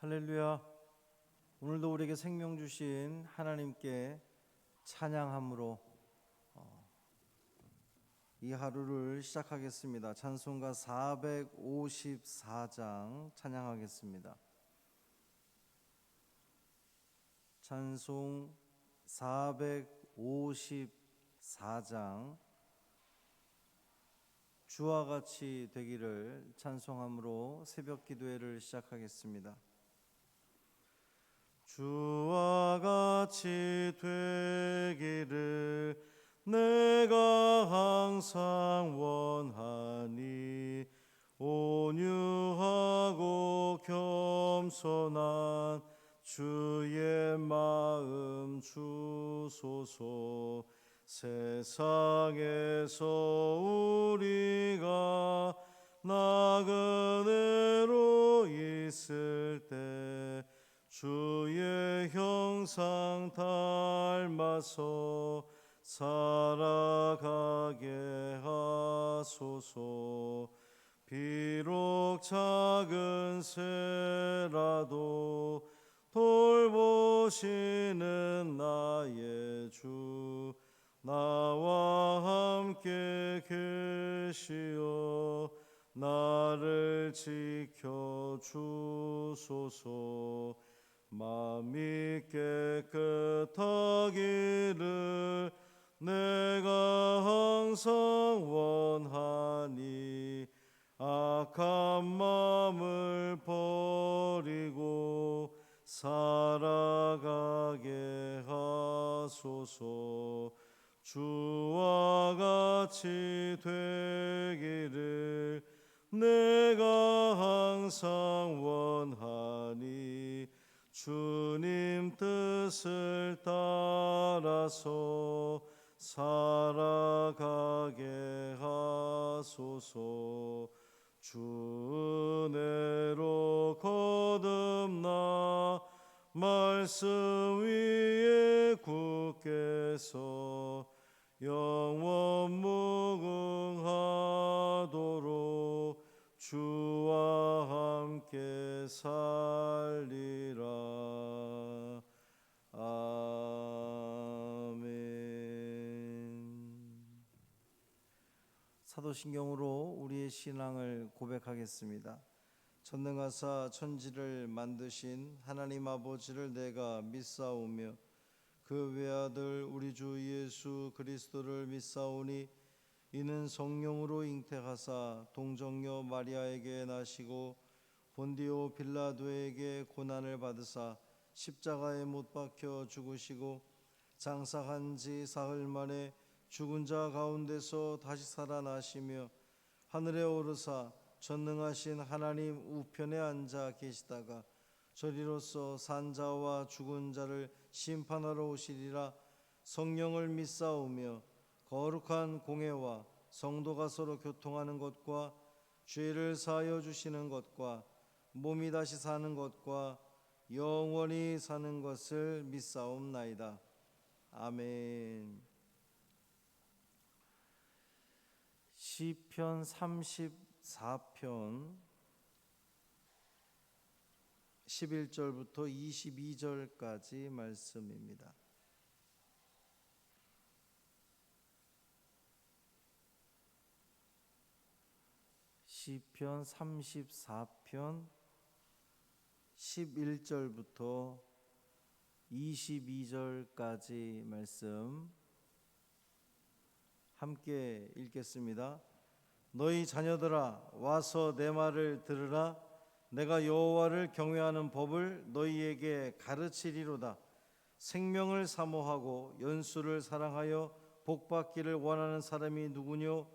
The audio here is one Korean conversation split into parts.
할렐루야. 오늘도 우리에게 생명 주신 하나님께 찬양함으로 이 하루를 시작하겠습니다. 찬송가 454장 찬양하겠습니다. 찬송 454장 주와 같이 되기를 찬송함으로 새벽 기도회를 시작하겠습니다. 주와 같이 되기를 내가 항상 원하니 온유하고 겸손한 주의 마음 주소서. 세상에서 우리가 나그네로 있을 때 주의 형상 닮아서 살아가게 하소서. 비록 작은 새라도 돌보시는 나의 주 나와 함께 계시어 나를 지켜주소서. 마음이 깨끗하기를 내가 항상 원하니 악한 마음을 버리고 살아가게 하소서. 주와 같이 되기를 내가 항상 원하니 주님 뜻을 따라서 살아가게 하소서. 주 은혜로 거듭나 말씀 위에 굳게 서 영원 무궁하도록 주와 함께 살리라. 아멘. 사도신경으로 우리의 신앙을 고백하겠습니다. 전능하사 천지를 만드신 하나님 아버지를 내가 믿사오며 그 외아들 우리 주 예수 그리스도를 믿사오니 이는 성령으로 잉태하사 동정녀 마리아에게 나시고 본디오 빌라도에게 고난을 받으사 십자가에 못 박혀 죽으시고 장사한 지 사흘 만에 죽은 자 가운데서 다시 살아나시며 하늘에 오르사 전능하신 하나님 우편에 앉아 계시다가 저리로서 산자와 죽은 자를 심판하러 오시리라. 성령을 믿사오며 거룩한 공회와 성도가 서로 교통하는 것과 죄를 사하여 주시는 것과 몸이 다시 사는 것과 영원히 사는 것을 믿사옵나이다. 아멘. 시편 34편 11절부터 22절까지 말씀입니다. 시편 34편 11절부터 22절까지 말씀 함께 읽겠습니다. 너희 자녀들아 와서 내 말을 들으라. 내가 여호와를 경외하는 법을 너희에게 가르치리로다. 생명을 사모하고 연수를 사랑하여 복받기를 원하는 사람이 누구뇨?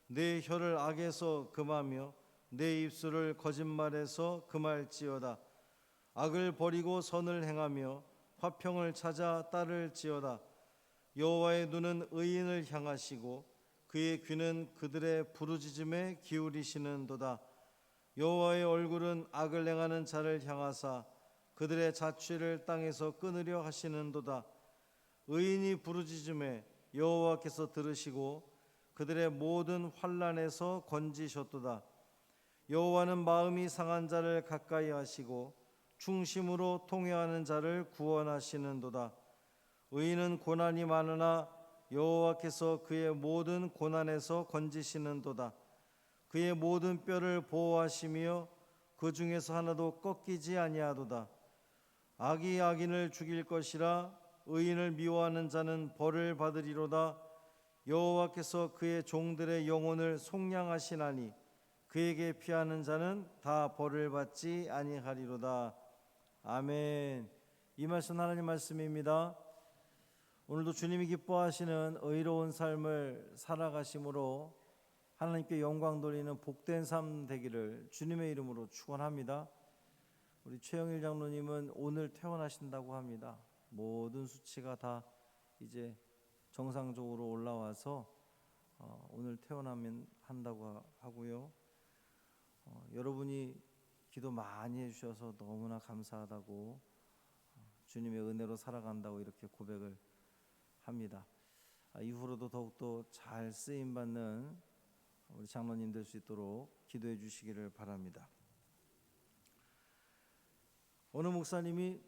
내 혀를 악에서 금하며 내 입술을 거짓말에서 금할지어다. 악을 버리고 선을 행하며 화평을 찾아 따를지어다. 여호와의 눈은 의인을 향하시고 그의 귀는 그들의 부르짖음에 기울이시는도다. 여호와의 얼굴은 악을 행하는 자를 향하사 그들의 자취를 땅에서 끊으려 하시는도다. 의인이 부르짖음에 여호와께서 들으시고 그들의 모든 환난에서 건지셨도다. 여호와는 마음이 상한 자를 가까이 하시고 중심으로 통회하는 자를 구원하시는도다. 의인은 고난이 많으나 여호와께서 그의 모든 고난에서 건지시는도다. 그의 모든 뼈를 보호하시며 그 중에서 하나도 꺾이지 아니하도다. 악이 악인을 죽일 것이라. 의인을 미워하는 자는 벌을 받으리로다. 여호와께서 그의 종들의 영혼을 속량하시나니 그에게 피하는 자는 다 벌을 받지 아니하리로다. 아멘. 이 말씀 하나님 말씀입니다. 오늘도 주님이 기뻐하시는 의로운 삶을 살아가심으로 하나님께 영광 돌리는 복된 삶 되기를 주님의 이름으로 축원합니다. 우리 최영일 장로님은 오늘 퇴원하신다고 합니다. 모든 수치가 다 이제 정상적으로 올라와서 오늘 퇴원하면 한다고 하고요. 여러분이 기도 많이 해주셔서 너무나 감사하다고 주님의 은혜로 살아간다고 이렇게 고백을 합니다. 이후로도 더욱더 잘 쓰임받는 우리 장로님 될 수 있도록 기도해 주시기를 바랍니다. 어느 목사님이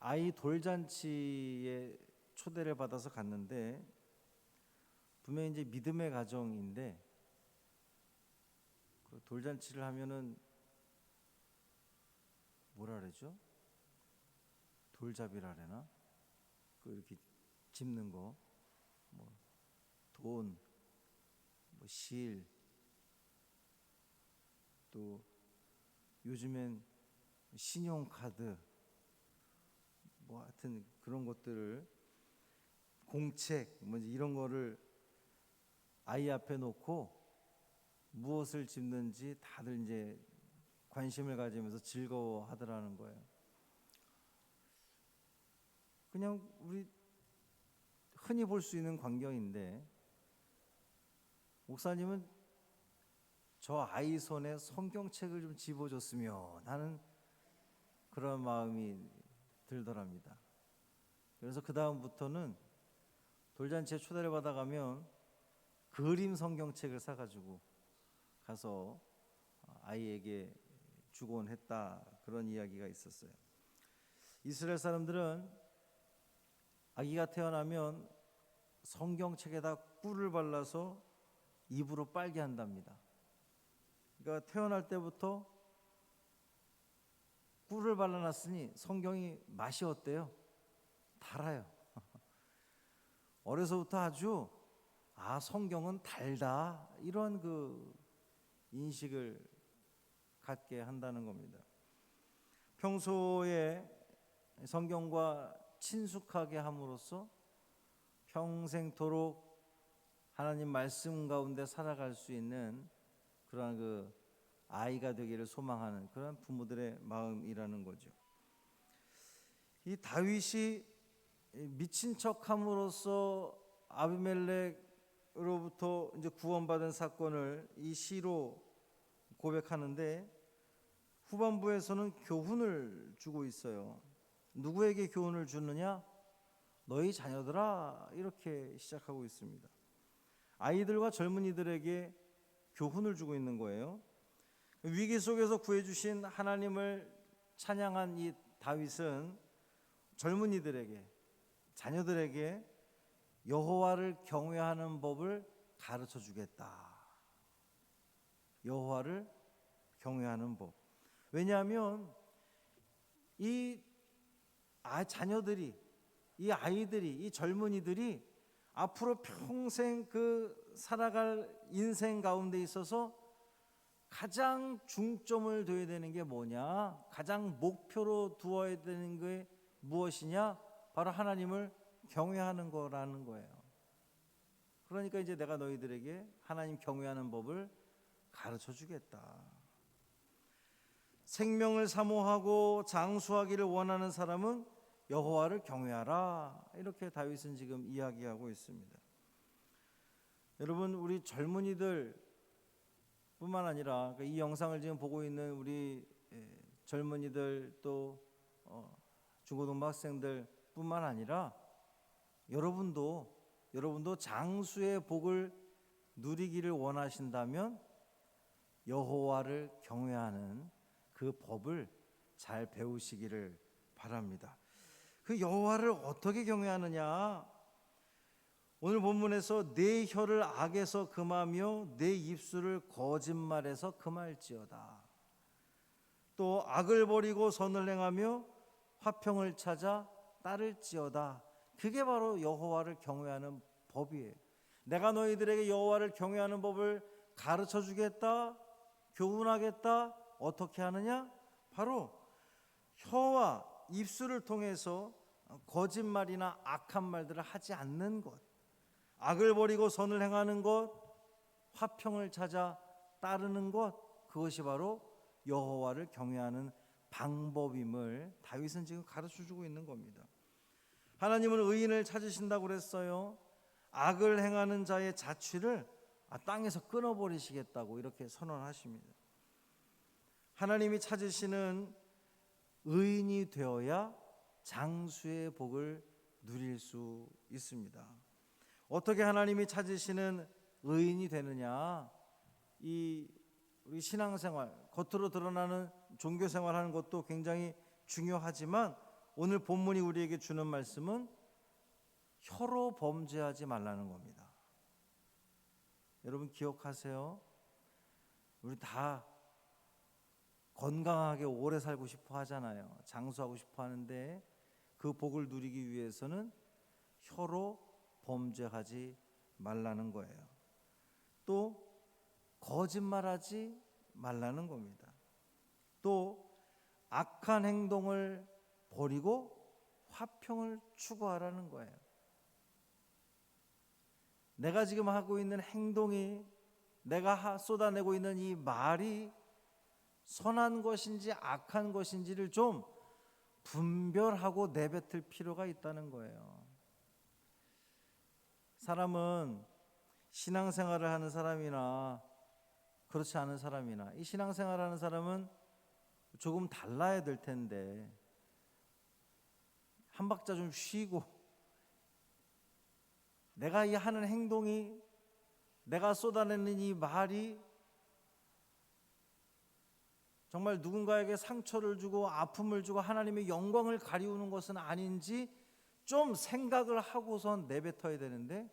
아이 돌잔치에 초대를 받아서 갔는데 분명히 이제 믿음의 가정인데 그 돌잔치를 하면은 뭐라 그러죠? 돌잡이라 그러나? 그 이렇게 짚는 거, 뭐 돈, 뭐 실, 또 요즘엔 신용카드, 뭐 하여튼 그런 것들을 공책, 뭐 이런 거를 아이 앞에 놓고 무엇을 짚는지 다들 이제 관심을 가지면서 즐거워하더라는 거예요. 그냥 우리 흔히 볼 수 있는 광경인데 목사님은 저 아이 손에 성경책을 좀 집어줬으면 하는 그런 마음이 들더랍니다. 그래서 그 다음부터는 돌잔치에 초대를 받아가면 그림 성경책을 사가지고 가서 아이에게 주곤 했다, 그런 이야기가 있었어요. 이스라엘 사람들은 아기가 태어나면 성경책에다 꿀을 발라서 입으로 빨게 한답니다. 그러니까 태어날 때부터 꿀을 발라놨으니 성경이 맛이 어때요? 달아요. 어려서부터 아주 성경은 달다, 이런 그 인식을 갖게 한다는 겁니다. 평소에 성경과 친숙하게 함으로써 평생토록 하나님 말씀 가운데 살아갈 수 있는 그러한 그 아이가 되기를 소망하는 그런 부모들의 마음이라는 거죠. 이 다윗이 미친 척함으로써 아비멜렉으로부터 이제 구원받은 사건을 이 시로 고백하는데 후반부에서는 교훈을 주고 있어요. 누구에게 교훈을 주느냐? 너희 자녀들아, 이렇게 시작하고 있습니다. 아이들과 젊은이들에게 교훈을 주고 있는 거예요. 위기 속에서 구해주신 하나님을 찬양한 이 다윗은 젊은이들에게, 자녀들에게 여호와를 경외하는 법을 가르쳐 주겠다. 여호와를 경외하는 법. 왜냐하면 이 자녀들이, 이 아이들이, 이 젊은이들이 앞으로 평생 그 살아갈 인생 가운데 있어서 가장 중점을 둬야 되는 게 뭐냐? 가장 목표로 두어야 되는 게 무엇이냐? 바로 하나님을 경외하는 거라는 거예요. 그러니까 이제 내가 너희들에게 하나님 경외하는 법을 가르쳐 주겠다. 생명을 사모하고 장수하기를 원하는 사람은 여호와를 경외하라, 이렇게 다윗은 지금 이야기하고 있습니다. 여러분, 우리 젊은이들 뿐만 아니라 이 영상을 지금 보고 있는 우리 젊은이들, 또 중고등부 학생들 뿐만 아니라 여러분도 장수의 복을 누리기를 원하신다면 여호와를 경외하는 그 법을 잘 배우시기를 바랍니다. 그 여호와를 어떻게 경외하느냐? 오늘 본문에서 내 혀를 악에서 금하며 내 입술을 거짓말에서 금할지어다. 또 악을 버리고 선을 행하며 화평을 찾아 따를지어다. 그게 바로 여호와를 경외하는 법이에요. 내가 너희들에게 여호와를 경외하는 법을 가르쳐 주겠다, 교훈하겠다. 어떻게 하느냐? 바로 혀와 입술을 통해서 거짓말이나 악한 말들을 하지 않는 것, 악을 버리고 선을 행하는 것, 화평을 찾아 따르는 것, 그것이 바로 여호와를 경외하는 방법임을 다윗은 지금 가르쳐주고 있는 겁니다. 하나님은 의인을 찾으신다고 그랬어요. 악을 행하는 자의 자취를 땅에서 끊어버리시겠다고 이렇게 선언하십니다. 하나님이 찾으시는 의인이 되어야 장수의 복을 누릴 수 있습니다. 어떻게 하나님이 찾으시는 의인이 되느냐? 우리 신앙생활, 겉으로 드러나는 종교생활하는 것도 굉장히 중요하지만 오늘 본문이 우리에게 주는 말씀은 혀로 범죄하지 말라는 겁니다. 여러분 기억하세요. 우리 다 건강하게 오래 살고 싶어 하잖아요. 장수하고 싶어 하는데 그 복을 누리기 위해서는 혀로 범죄하지 말라는 거예요. 또 거짓말하지 말라는 겁니다. 또 악한 행동을 버리고 화평을 추구하라는 거예요. 내가 지금 하고 있는 행동이, 내가 쏟아내고 있는 이 말이 선한 것인지 악한 것인지를 좀 분별하고 내뱉을 필요가 있다는 거예요. 사람은 신앙생활을 하는 사람이나 그렇지 않은 사람이나, 이 신앙생활을 하는 사람은 조금 달라야 될 텐데 한 박자 좀 쉬고 내가 이 하는 행동이, 내가 쏟아내는 이 말이 정말 누군가에게 상처를 주고 아픔을 주고 하나님의 영광을 가리우는 것은 아닌지 좀 생각을 하고선 내뱉어야 되는데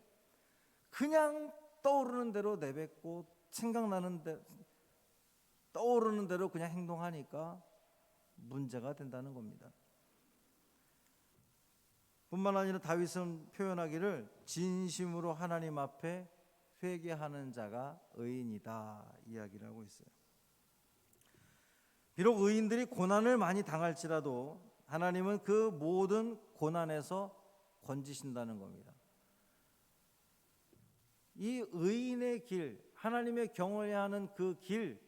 그냥 떠오르는 대로 내뱉고 생각나는 대로 떠오르는 대로 그냥 행동하니까 문제가 된다는 겁니다. 뿐만 아니라 다윗은 표현하기를 진심으로 하나님 앞에 회개하는 자가 의인이다 이야기를 하고 있어요. 비록 의인들이 고난을 많이 당할지라도 하나님은 그 모든 고난에서 건지신다는 겁니다. 이 의인의 길, 하나님의 경외하는 그 길,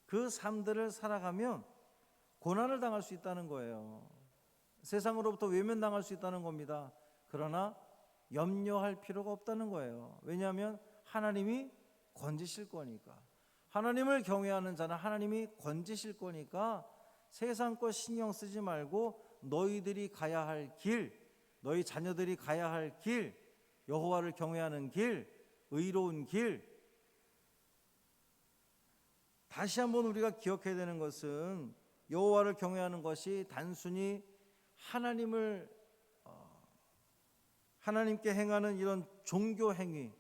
그 삶들을 살아가면 고난을 당할 수 있다는 거예요. 세상으로부터 외면당할 수 있다는 겁니다. 그러나 염려할 필요가 없다는 거예요. 왜냐하면 하나님이 건지실 거니까. 하나님을 경외하는 자는 하나님이 건지실 거니까 세상 것 신경 쓰지 말고 너희들이 가야 할 길, 너희 자녀들이 가야 할 길, 여호와를 경외하는 길, 의로운 길. 다시 한번 우리가 기억해야 되는 것은 여호와를 경외하는 것이 단순히 하나님께 행하는 이런 종교 행위,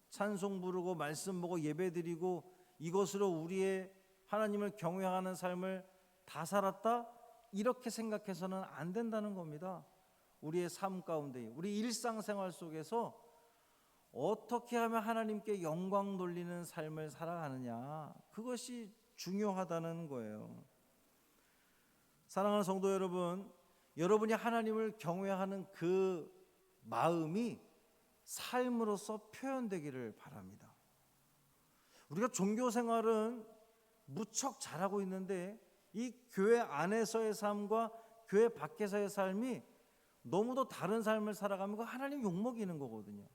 찬송 부르고 말씀 보고 예배드리고 이것으로 우리의 하나님을 경외하는 삶을 다 살았다 이렇게 생각해서는 안 된다는 겁니다. 우리의 삶 가운데, 우리 일상생활 속에서 어떻게 하면 하나님께 영광 돌리는 삶을 살아가느냐, 그것이 중요하다는 거예요. 사랑하는 성도 여러분, 여러분이 하나님을 경외하는 그 마음이 삶으로서 표현되기를 바랍니다. 우리가 종교 생활은 무척 잘하고 있는데 이 교회 안에서의 삶과 교회 밖에서의 삶이 너무도 다른 삶을 살아가면 하나님 욕먹이는 거거든요.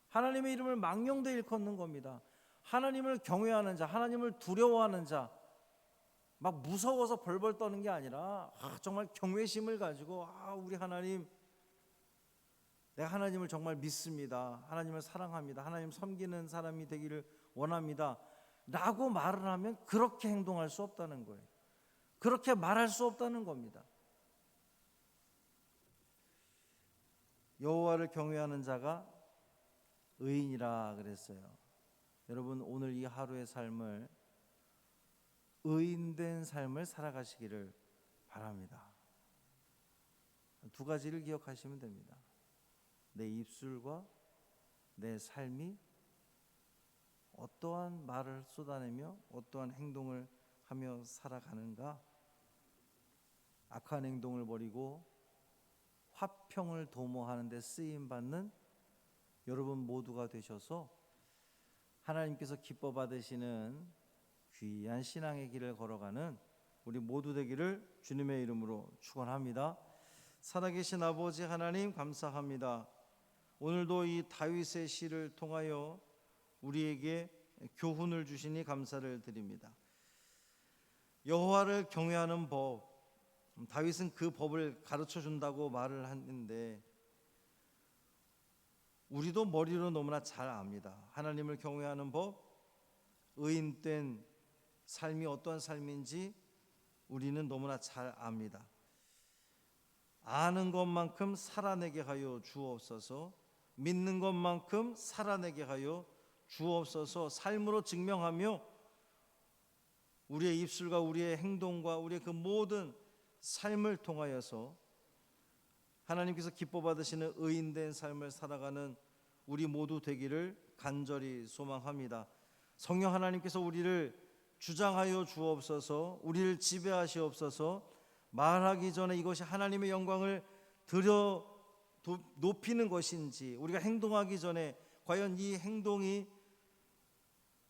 하나님의 이름을 망령되이 일컫는 겁니다. 하나님을 경외하는 자, 하나님을 두려워하는 자, 막 무서워서 벌벌 떠는 게 아니라 정말 경외심을 가지고 우리 하나님, 내가 하나님을 정말 믿습니다. 하나님을 사랑합니다. 하나님 섬기는 사람이 되기를 원합니다. 라고 말을 하면 그렇게 행동할 수 없다는 거예요. 그렇게 말할 수 없다는 겁니다. 여호와를 경외하는 자가 의인이라 그랬어요. 여러분, 오늘 이 하루의 삶을 의인된 삶을 살아가시기를 바랍니다. 두 가지를 기억하시면 됩니다. 내 입술과 내 삶이 어떠한 말을 쏟아내며 어떠한 행동을 하며 살아가는가. 악한 행동을 버리고 화평을 도모하는 데 쓰임받는 여러분 모두가 되셔서 하나님께서 기뻐 받으시는 귀한 신앙의 길을 걸어가는 우리 모두 되기를 주님의 이름으로 축원합니다. 살아계신 아버지 하나님, 감사합니다. 오늘도 이 다윗의 시를 통하여 우리에게 교훈을 주시니 감사를 드립니다. 여호와를 경외하는 법, 다윗은 그 법을 가르쳐 준다고 말을 하는데 우리도 머리로 너무나 잘 압니다. 하나님을 경외하는 법, 의인된 삶이 어떠한 삶인지 우리는 너무나 잘 압니다. 아는 것만큼 살아내게 하여 주옵소서. 믿는 것만큼 살아내게 하여 주옵소서. 삶으로 증명하며 우리의 입술과 우리의 행동과 우리의 그 모든 삶을 통하여서 하나님께서 기뻐 받으시는 의인된 삶을 살아가는 우리 모두 되기를 간절히 소망합니다. 성령 하나님께서 우리를 주장하여 주옵소서. 우리를 지배하시옵소서. 말하기 전에 이것이 하나님의 영광을 드려 높이는 것인지, 우리가 행동하기 전에 과연 이 행동이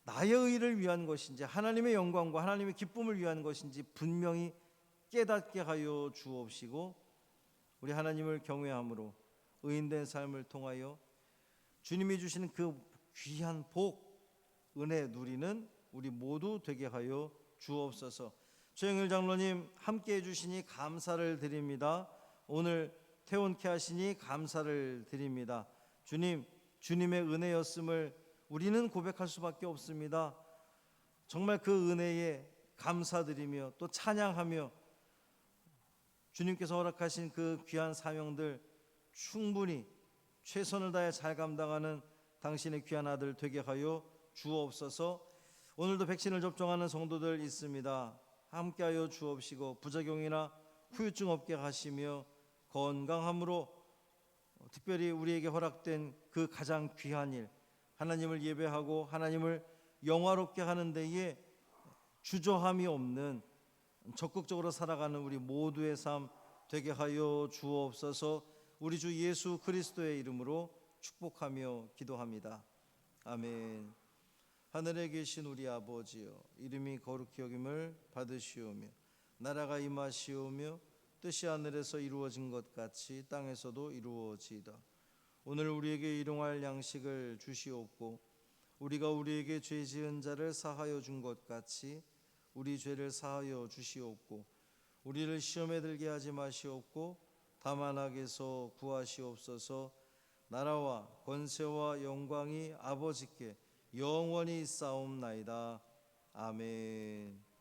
나의 의를 위한 것인지, 하나님의 영광과 하나님의 기쁨을 위한 것인지 분명히 깨닫게 하여 주옵시고, 우리 하나님을 경외함으로 의인된 삶을 통하여 주님이 주시는 그 귀한 복, 은혜 누리는 우리 모두 되게 하여 주옵소서. 최영일 장로님 함께 해주시니 감사를 드립니다. 오늘 태원케 하시니 감사를 드립니다. 주님, 주님의 은혜였음을 우리는 고백할 수밖에 없습니다. 정말 그 은혜에 감사드리며 또 찬양하며 주님께서 허락하신 그 귀한 사명들 충분히 최선을 다해 잘 감당하는 당신의 귀한 아들 되게 하여 주옵소서. 오늘도 백신을 접종하는 성도들 있습니다. 함께하여 주옵시고 부작용이나 후유증 없게 하시며 건강함으로 특별히 우리에게 허락된 그 가장 귀한 일, 하나님을 예배하고 하나님을 영화롭게 하는 데에 주저함이 없는 적극적으로 살아가는 우리 모두의 삶 되게 하여 주옵소서. 우리 주 예수 그리스도의 이름으로 축복하며 기도합니다. 아멘. 하늘에 계신 우리 아버지여, 이름이 거룩히 여김을 받으시오며 나라가 임하시오며 뜻이 하늘에서 이루어진 것 같이 땅에서도 이루어지이다. 오늘 우리에게 일용할 양식을 주시옵고 우리가 우리에게 죄 지은 자를 사하여 준 것 같이 우리 죄를 사하여 주시옵고 우리를 시험에 들게 하지 마시옵고 다만 악에서 구하시옵소서. 나라와 권세와 영광이 아버지께 영원히 있사옵나이다. 아멘.